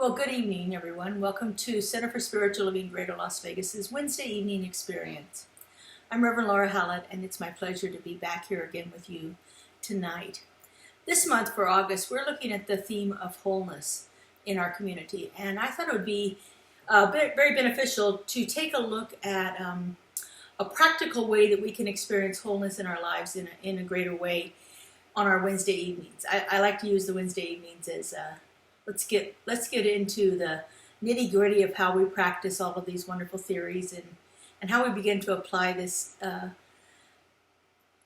Well, good evening, everyone. Welcome to Center for Spiritual Living Greater Las Vegas's Wednesday evening experience. I'm Reverend Laura Hallett, and it's my pleasure to be back here again with you tonight. This month for August, we're looking at the theme of wholeness in our community, and I thought it would be very beneficial to take a look at a practical way that we can experience wholeness in our lives in a greater way on our Wednesday evenings. I like to use the Wednesday evenings as let's get into the nitty-gritty of how we practice all of these wonderful theories and how we begin to apply this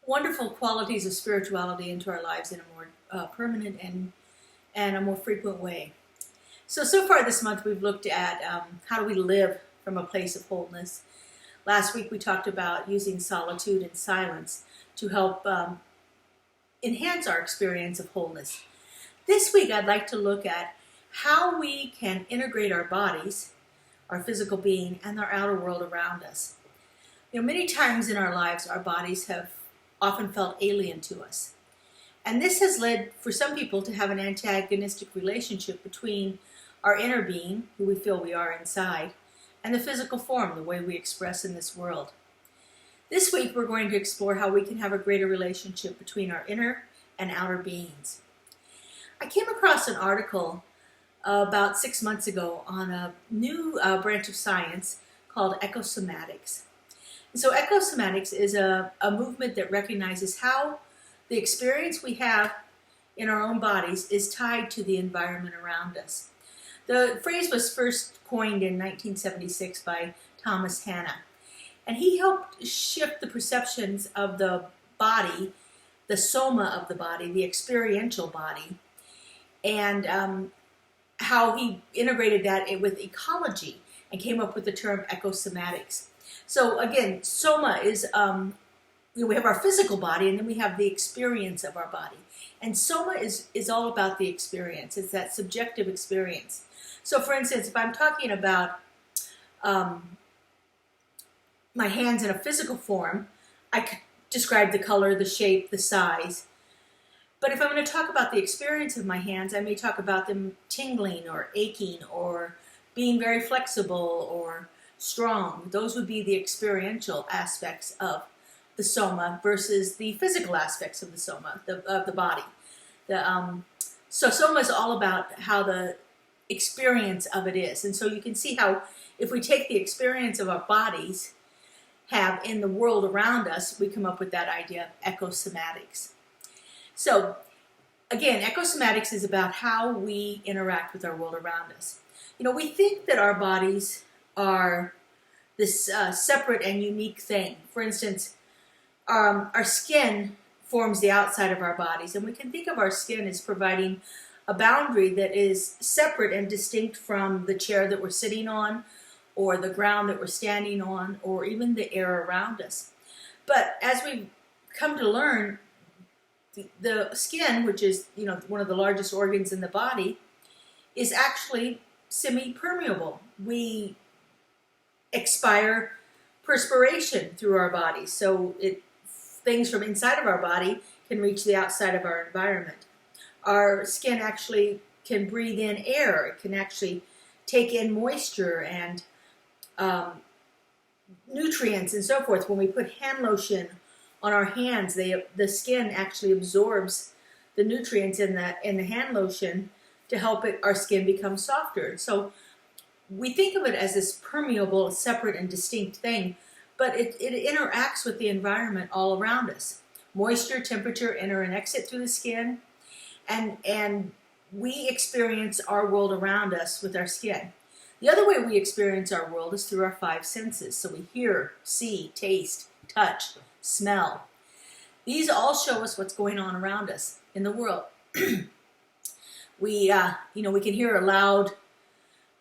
wonderful qualities of spirituality into our lives in a more permanent and a more frequent way. So far this month we've looked at how do we live from a place of wholeness. Last week we talked about using solitude and silence to help enhance our experience of wholeness. This week I'd like to look at how we can integrate our bodies, our physical being, and our outer world around us. You know, many times in our lives our bodies have often felt alien to us. And this has led for some people to have an antagonistic relationship between our inner being, who we feel we are inside, and the physical form, the way we express in this world. This week we're going to explore how we can have a greater relationship between our inner and outer beings. I came across an article about 6 months ago on a new branch of science called ecosomatics. And so ecosomatics is a movement that recognizes how the experience we have in our own bodies is tied to the environment around us. The phrase was first coined in 1976 by Thomas Hanna, and he helped shift the perceptions of the body, the soma of the body, the experiential body, and how he integrated that with ecology and came up with the term ecosomatics. So again, soma is, we have our physical body and then we have the experience of our body. And soma is all about the experience. It's that subjective experience. So for instance, if I'm talking about my hands in a physical form, I could describe the color, the shape, the size. But if I'm going to talk about the experience of my hands, I may talk about them tingling or aching or being very flexible or strong. Those would be the experiential aspects of the soma versus the physical aspects of the soma, of the body. So soma is all about how the experience of it is. And so you can see how if we take the experience of our bodies have in the world around us, we come up with that idea of ecosomatics. So, again, ecosomatics is about how we interact with our world around us. You know, we think that our bodies are this separate and unique thing. For instance, our skin forms the outside of our bodies, and we can think of our skin as providing a boundary that is separate and distinct from the chair that we're sitting on, or the ground that we're standing on, or even the air around us. But as we come to learn, the skin, which is, you know, one of the largest organs in the body, is actually semi-permeable. We expire perspiration through our bodies, so things from inside of our body can reach the outside of our environment. Our skin actually can breathe in air. It can actually take in moisture and nutrients and so forth. When we put hand lotion on our hands, the skin actually absorbs the nutrients in the hand lotion to help our skin become softer. So we think of it as this permeable, separate, and distinct thing, but it interacts with the environment all around us. Moisture, temperature enter and exit through the skin, and we experience our world around us with our skin. The other way we experience our world is through our five senses. So we hear, see, taste, touch, smell. These all show us what's going on around us in the world. We can hear a loud,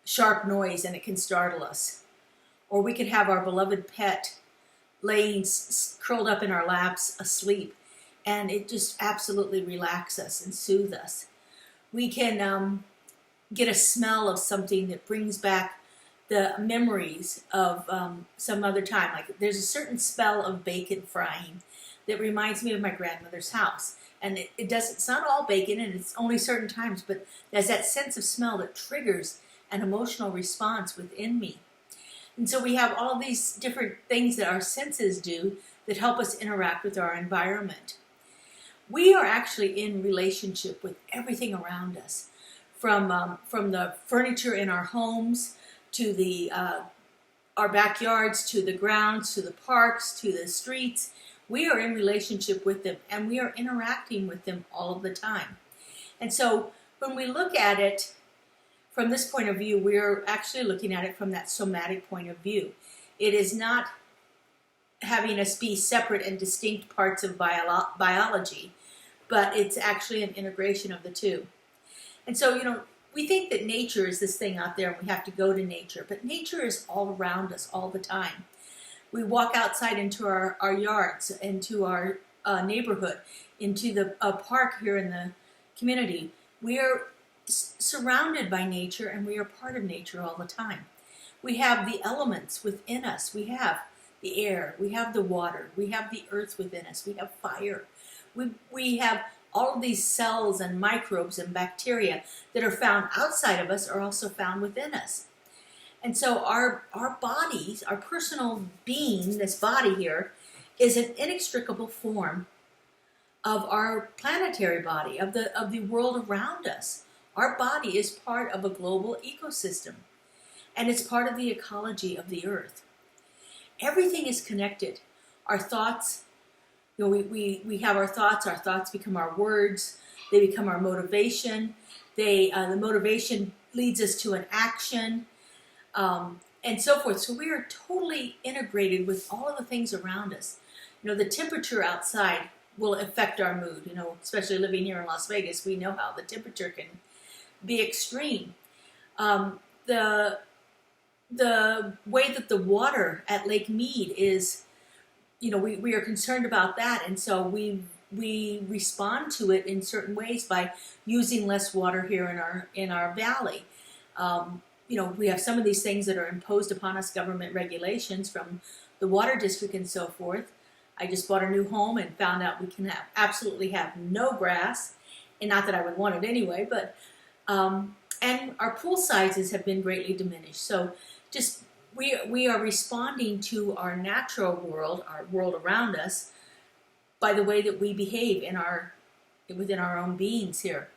sharp noise and it can startle us. Or we could have our beloved pet laying curled up in our laps asleep, and it just absolutely relaxes us and soothes us. We can get a smell of something that brings back the memories of some other time. Like there's a certain smell of bacon frying that reminds me of my grandmother's house. And it's not all bacon, and it's only certain times, but there's that sense of smell that triggers an emotional response within me. And so we have all these different things that our senses do that help us interact with our environment. We are actually in relationship with everything around us, from the furniture in our homes to the our backyards, to the grounds, to the parks, to the streets. We are in relationship with them, and we are interacting with them all of the time. And so when we look at it from this point of view, we're actually looking at it from that somatic point of view. It is not having us be separate and distinct parts of biology, but it's actually an integration of the two. And so, we think that nature is this thing out there and we have to go to nature, but nature is all around us all the time. We walk outside into our yards, into our neighborhood, into the park here in the community. We are surrounded by nature, and we are part of nature all the time. We have the elements within us. We have the air, we have the water, we have the earth within us, we have fire. We have all of these cells and microbes and bacteria that are found outside of us are also found within us. And so our bodies, our personal being, this body here, is an inextricable form of our planetary body, of the world around us. Our body is part of a global ecosystem, and it's part of the ecology of the earth. Everything is connected. Our thoughts, we have our thoughts become our words, they become our motivation, the motivation leads us to an action, and so forth. So we are totally integrated with all of the things around us. The temperature outside will affect our mood, especially living here in Las Vegas, we know how the temperature can be extreme. The way that the water at Lake Mead is, we are concerned about that, and so we respond to it in certain ways by using less water here in our valley. We have some of these things that are imposed upon us, government regulations from the water district and so forth. I just bought a new home and found out we can absolutely have no grass, and not that I would want it anyway, but and our pool sizes have been greatly diminished. So just we are responding to our natural world, our world around us, by the way that we behave within our own beings here.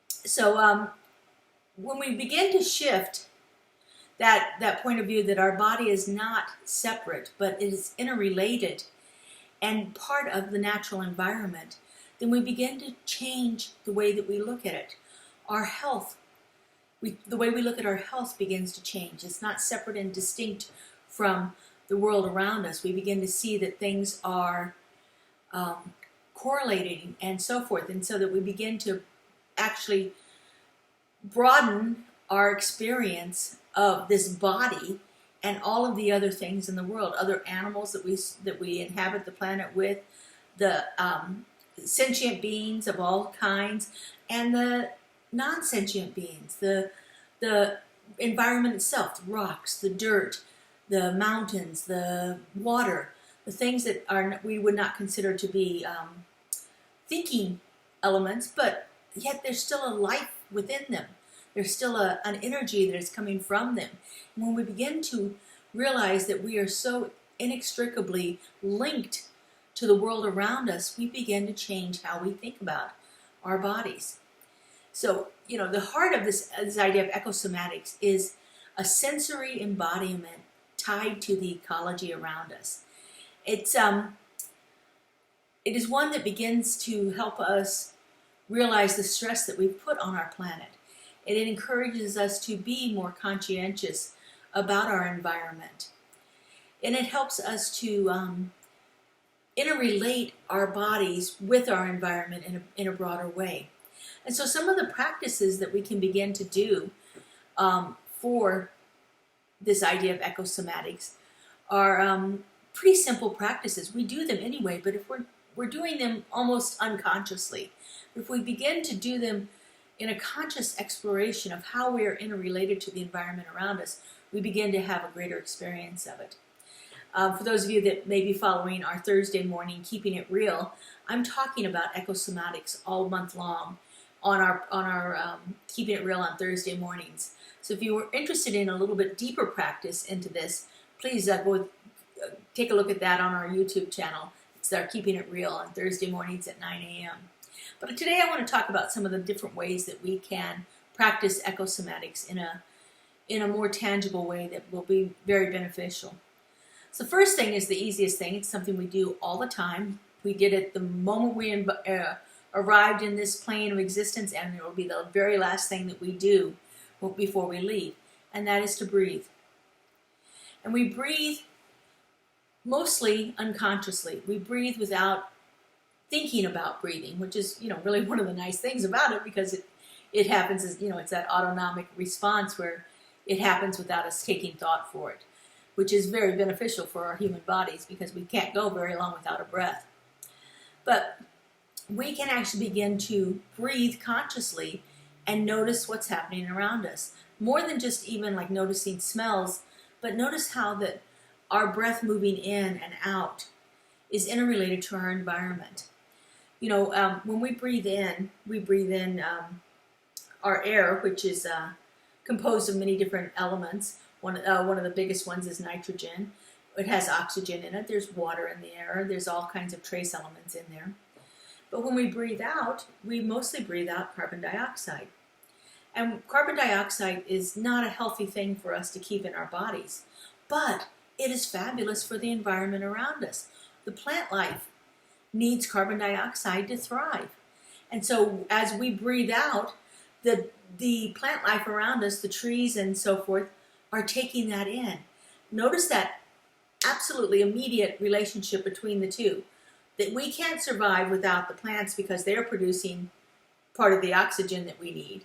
So when we begin to shift that point of view that our body is not separate, but it is interrelated and part of the natural environment, then we begin to change the way that we look at it. Our health, the way we look at our health begins to change. It's not separate and distinct from the world around us. We begin to see that things are correlating and so forth, and so that we begin to actually broaden our experience of this body and all of the other things in the world, other animals that we inhabit the planet with, the sentient beings of all kinds, and the non-sentient beings, the environment itself, the rocks, the dirt, the mountains, the water, the things that we would not consider to be thinking elements, but yet there's still a life within them. There's still an energy that is coming from them. And when we begin to realize that we are so inextricably linked to the world around us, we begin to change how we think about our bodies. So, the heart of this idea of ecosomatics is a sensory embodiment tied to the ecology around us. It is one that begins to help us realize the stress that we've put on our planet. And it encourages us to be more conscientious about our environment. And it helps us to interrelate our bodies with our environment in a broader way. And so some of the practices that we can begin to do for this idea of ecosomatics are pretty simple practices. We do them anyway, but if we're doing them almost unconsciously, if we begin to do them in a conscious exploration of how we are interrelated to the environment around us, we begin to have a greater experience of it. For those of you that may be following our Thursday morning Keeping It Real, I'm talking about ecosomatics all month long on our Keeping It Real on Thursday mornings. So if you were interested in a little bit deeper practice into this, please go take a look at that on our YouTube channel. It's our Keeping It Real on Thursday mornings at 9 a.m. But today I want to talk about some of the different ways that we can practice ecosomatics in a more tangible way that will be very beneficial. So the first thing is the easiest thing. It's something we do all the time. We did it the moment we arrived in this plane of existence, and it will be the very last thing that we do before we leave, and that is to breathe. And we breathe mostly unconsciously. We breathe without thinking about breathing, which is, really one of the nice things about it, because it happens as, it's that autonomic response where it happens without us taking thought for it, which is very beneficial for our human bodies because we can't go very long without a breath. But we can actually begin to breathe consciously and notice what's happening around us. More than just even like noticing smells, but notice how that our breath moving in and out is interrelated to our environment. When we breathe in our air, which is composed of many different elements. One of the biggest ones is nitrogen. It has oxygen in it. There's water in the air. There's all kinds of trace elements in there. But when we breathe out, we mostly breathe out carbon dioxide. And carbon dioxide is not a healthy thing for us to keep in our bodies, but it is fabulous for the environment around us. The plant life needs carbon dioxide to thrive. And so as we breathe out, the plant life around us, the trees and so forth, are taking that in. Notice that absolutely immediate relationship between the two, that we can't survive without the plants because they're producing part of the oxygen that we need.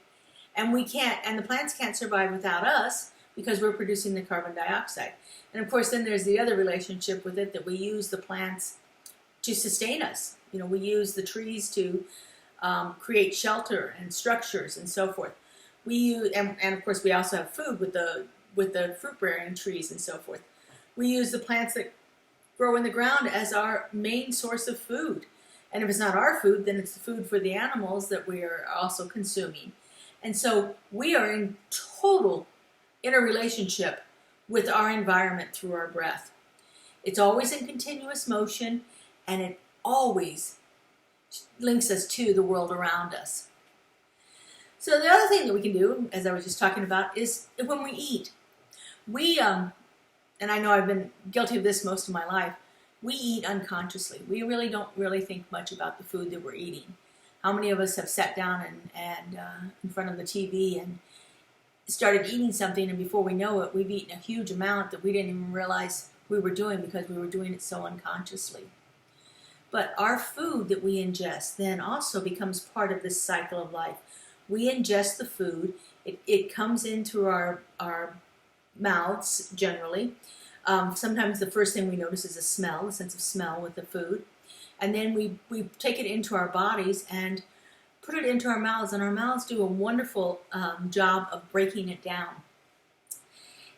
And the plants can't survive without us because we're producing the carbon dioxide. And of course, then there's the other relationship with it, that we use the plants to sustain us. We use the trees to create shelter and structures and so forth. We use, and of course we also have food with the fruit-bearing trees and so forth. We use the plants that grow in the ground as our main source of food. And if it's not our food, then it's the food for the animals that we are also consuming. And so we are in total interrelationship with our environment through our breath. It's always in continuous motion, and it always links us to the world around us. So the other thing that we can do, as I was just talking about, is when we eat. And I know I've been guilty of this most of my life, we eat unconsciously. We really don't think much about the food that we're eating. How many of us have sat down and in front of the TV and started eating something, and before we know it, we've eaten a huge amount that we didn't even realize we were doing because we were doing it so unconsciously. But our food that we ingest then also becomes part of this cycle of life. We ingest the food. It comes in through our mouths generally. Sometimes the first thing we notice is a smell, a sense of smell with the food. And then we take it into our bodies and put it into our mouths. And our mouths do a wonderful job of breaking it down.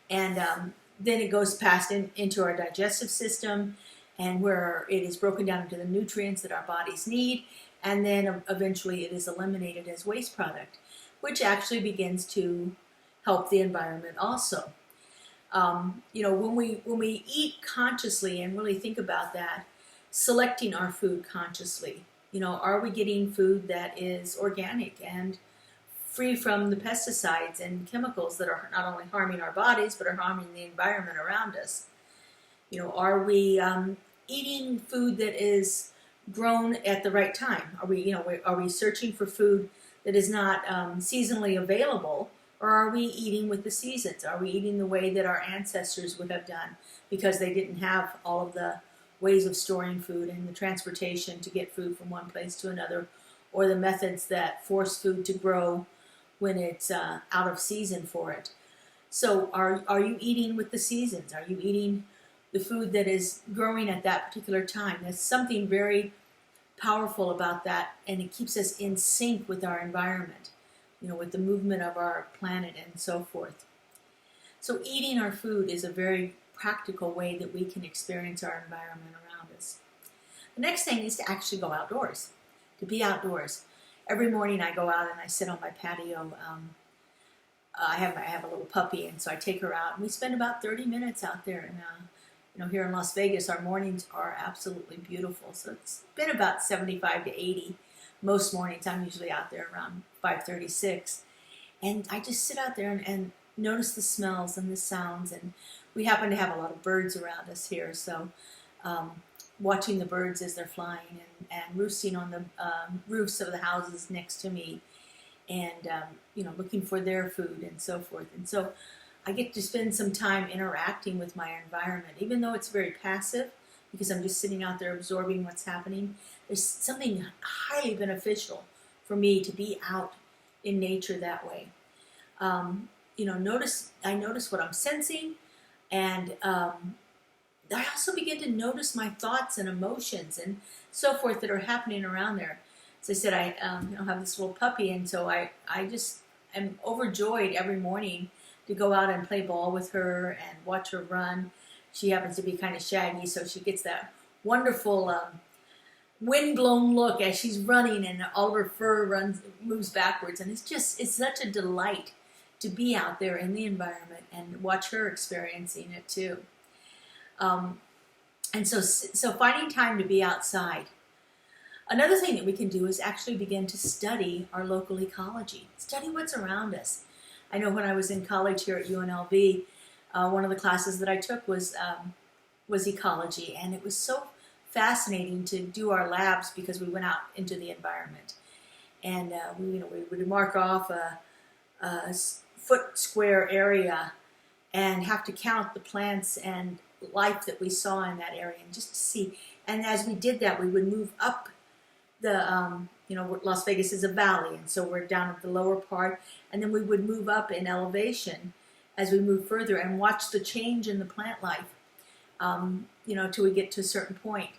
And then it goes past into our digestive system, and where it is broken down into the nutrients that our bodies need, and then eventually it is eliminated as waste product, which actually begins to help the environment also. When we eat consciously and really think about that, selecting our food consciously, are we getting food that is organic and free from the pesticides and chemicals that are not only harming our bodies but are harming the environment around us? Are we eating food that is grown at the right time? Are we searching for food that is not seasonally available, or are we eating with the seasons? Are we eating the way that our ancestors would have done because they didn't have all of the ways of storing food and the transportation to get food from one place to another, or the methods that force food to grow when it's out of season for it? So are you eating with the seasons? Are you eating the food that is growing at that particular time? There's something very powerful about that, and it keeps us in sync with our environment, with the movement of our planet and so forth. So eating our food is a very practical way that we can experience our environment around us. The next thing is to actually go outdoors, to be outdoors. Every morning I go out and I sit on my patio. I have a little puppy, and so I take her out, and we spend about 30 minutes out there. And here in Las Vegas, our mornings are absolutely beautiful. So it's been about 75 to 80 most mornings. I'm usually out there around 5:36, and I just sit out there and notice the smells and the sounds. And we happen to have a lot of birds around us here, so watching the birds as they're flying and roosting on the roofs of the houses next to me, and looking for their food and so forth. And so I get to spend some time interacting with my environment, even though it's very passive, because I'm just sitting out there absorbing what's happening. There's something highly beneficial for me to be out in nature that way. I notice what I'm sensing, and I also begin to notice my thoughts and emotions and so forth that are happening around there. As I said, I have this little puppy, and so I just am overjoyed every morning to go out and play ball with her and watch her run. She happens to be kind of shaggy, so she gets that wonderful wind-blown look as she's running, and all of her fur moves backwards, and it's such a delight to be out there in the environment and watch her experiencing it too. And so finding time to be outside. Another thing that we can do is actually begin to study our local ecology, study what's around us. I know when I was in college here at UNLV, one of the classes that I took was ecology, and it was so fascinating to do our labs because we went out into the environment, and we would mark off a foot square area and have to count the plants and life that we saw in that area, and just to see. And as we did that, we would move up the Las Vegas is a valley, and so we're down at the lower part, and then we would move up in elevation as we move further and watch the change in the plant life, till we get to a certain point.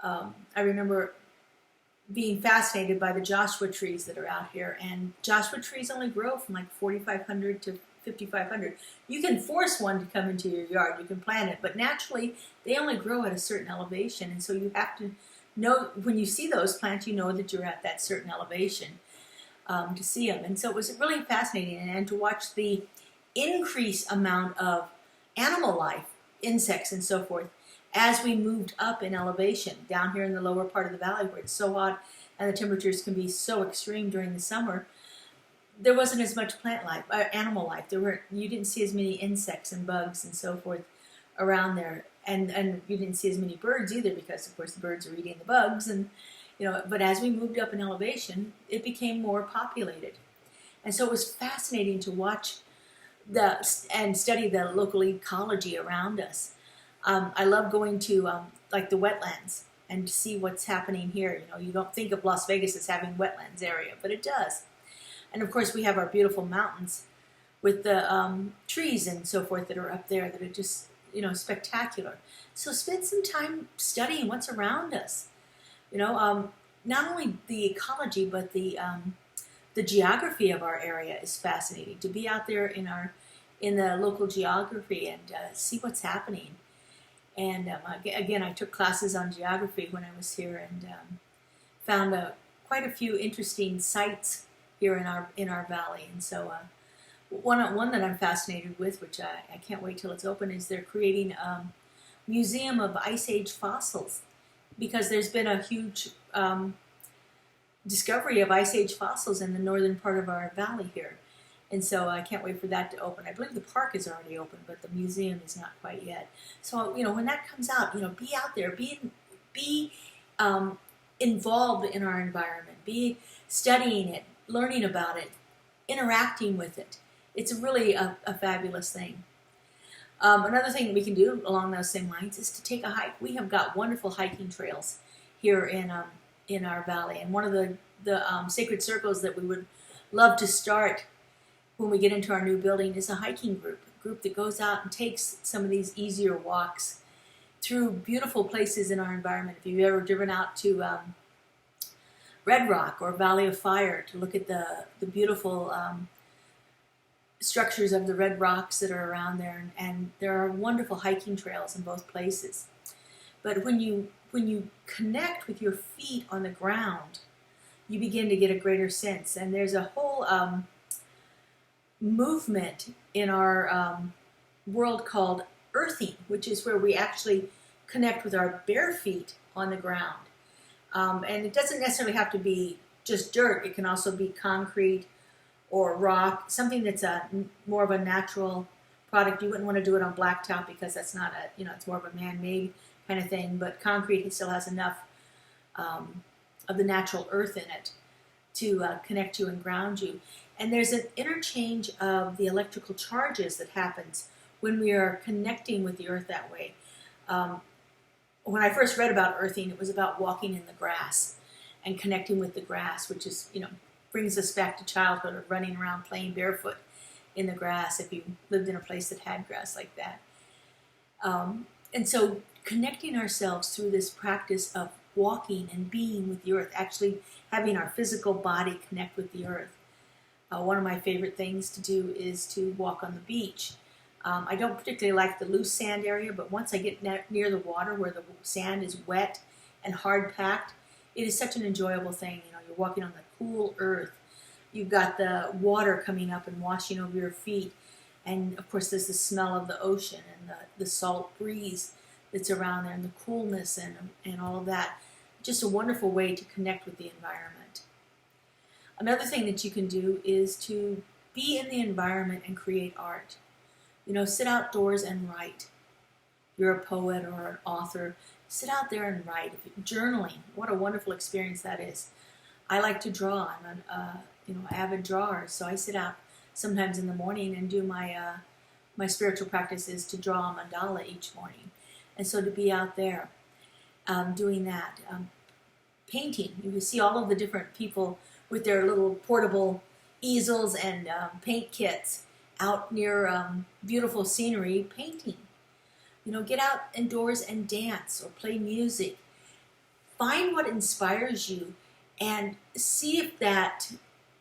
I remember being fascinated by the Joshua trees that are out here, and Joshua trees only grow from like 4,500 to 5,500. You can force one to come into your yard, you can plant it, but naturally they only grow at a certain elevation, and so you have to know, when you see those plants, you know that you're at that certain elevation to see them. And so it was really fascinating, and to watch the increased amount of animal life, insects and so forth, as we moved up in elevation down here in the lower part of the valley where it's so hot and the temperatures can be so extreme during the summer. There wasn't as much plant life, animal life. You didn't see as many insects and bugs and so forth around there, and you didn't see as many birds either, because of course the birds are eating the bugs. And but as we moved up in elevation, it became more populated, and so it was fascinating to watch and study the local ecology around us. I love going to like the wetlands and to see what's happening here. You don't think of Las Vegas as having wetlands area, but it does. And of course we have our beautiful mountains with the trees and so forth that are up there that are just spectacular. So spend some time studying what's around us. Not only the ecology, but the geography of our area is fascinating. To be out there in the local geography and see what's happening. And again, I took classes on geography when I was here, and found quite a few interesting sites here in our valley. And so one that I'm fascinated with, which I can't wait till it's open, is they're creating a museum of Ice Age fossils, because there's been a huge discovery of Ice Age fossils in the northern part of our valley here. And so I can't wait for that to open. I believe the park is already open, but the museum is not quite yet. So, when that comes out, be out there, be involved in our environment, be studying it, learning about it, interacting with it. It's really a fabulous thing. Another thing that we can do along those same lines is to take a hike. We have got wonderful hiking trails here in our valley, and one of the sacred circles that we would love to start when we get into our new building is a hiking group that goes out and takes some of these easier walks through beautiful places in our environment. If you've ever driven out to Red Rock or Valley of Fire to look at the beautiful structures of the red rocks that are around there, and there are wonderful hiking trails in both places. But when you connect with your feet on the ground, you begin to get a greater sense. And there's a whole movement in our world called earthing, which is where we actually connect with our bare feet on the ground. And it doesn't necessarily have to be just dirt. It can also be concrete or rock, something that's more of a natural product. You wouldn't want to do it on blacktop because that's not it's more of a man-made kind of thing. But concrete, it still has enough of the natural earth in it to connect you and ground you. And there's an interchange of the electrical charges that happens when we are connecting with the earth that way. When I first read about earthing, it was about walking in the grass and connecting with the grass, which is, brings us back to childhood of running around playing barefoot in the grass if you lived in a place that had grass like that. And so connecting ourselves through this practice of walking and being with the earth, actually having our physical body connect with the earth. One of my favorite things to do is to walk on the beach. I don't particularly like the loose sand area, but once I get near the water where the sand is wet and hard packed, it is such an enjoyable thing. You're walking on the cool earth. You've got the water coming up and washing over your feet. And of course, there's the smell of the ocean and the salt breeze that's around there and the coolness and all of that. Just a wonderful way to connect with the environment. Another thing that you can do is to be in the environment and create art. Sit outdoors and write. You're a poet or an author. Sit out there and write. Journaling, what a wonderful experience that is. I like to draw. I'm an avid drawer, so I sit out sometimes in the morning and do my spiritual practices to draw a mandala each morning. And so to be out there doing that. Painting. You can see all of the different people with their little portable easels and paint kits out near beautiful scenery painting. Get out indoors and dance or play music. Find what inspires you and see if that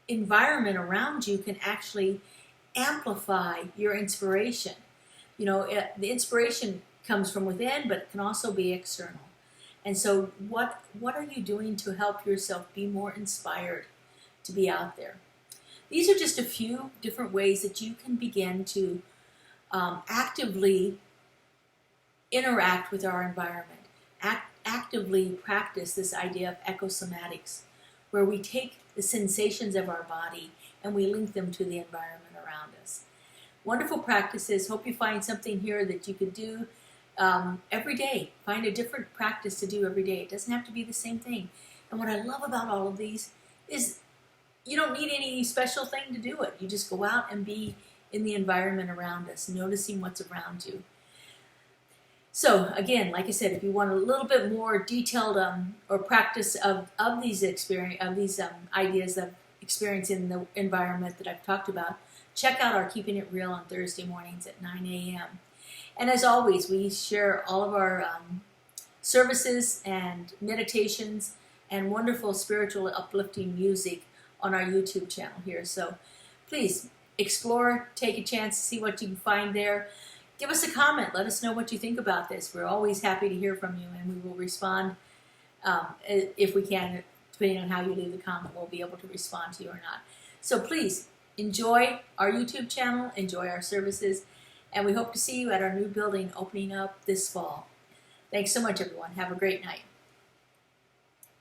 environment around you can actually amplify your inspiration. The inspiration comes from within, but it can also be external. And so what are you doing to help yourself be more inspired to be out there? These are just a few different ways that you can begin to actively interact with our environment, actively practice this idea of ecosomatics, where we take the sensations of our body and we link them to the environment around us. Wonderful practices. Hope you find something here that you could do every day. Find a different practice to do every day. It doesn't have to be the same thing. And what I love about all of these is you don't need any special thing to do it. You just go out and be in the environment around us, noticing what's around you. So again, like I said, if you want a little bit more detailed or practice of these ideas of experiencing the environment that I've talked about, check out our Keeping It Real on Thursday mornings at 9 a.m. And as always, we share all of our services and meditations and wonderful spiritual uplifting music on our YouTube channel here. So please explore, take a chance to see what you can find there. Give us a comment. Let us know what you think about this. We're always happy to hear from you, and we will respond if we can. Depending on how you leave the comment, we'll be able to respond to you or not. So please enjoy our YouTube channel, enjoy our services, and we hope to see you at our new building opening up this fall. Thanks so much, everyone. Have a great night.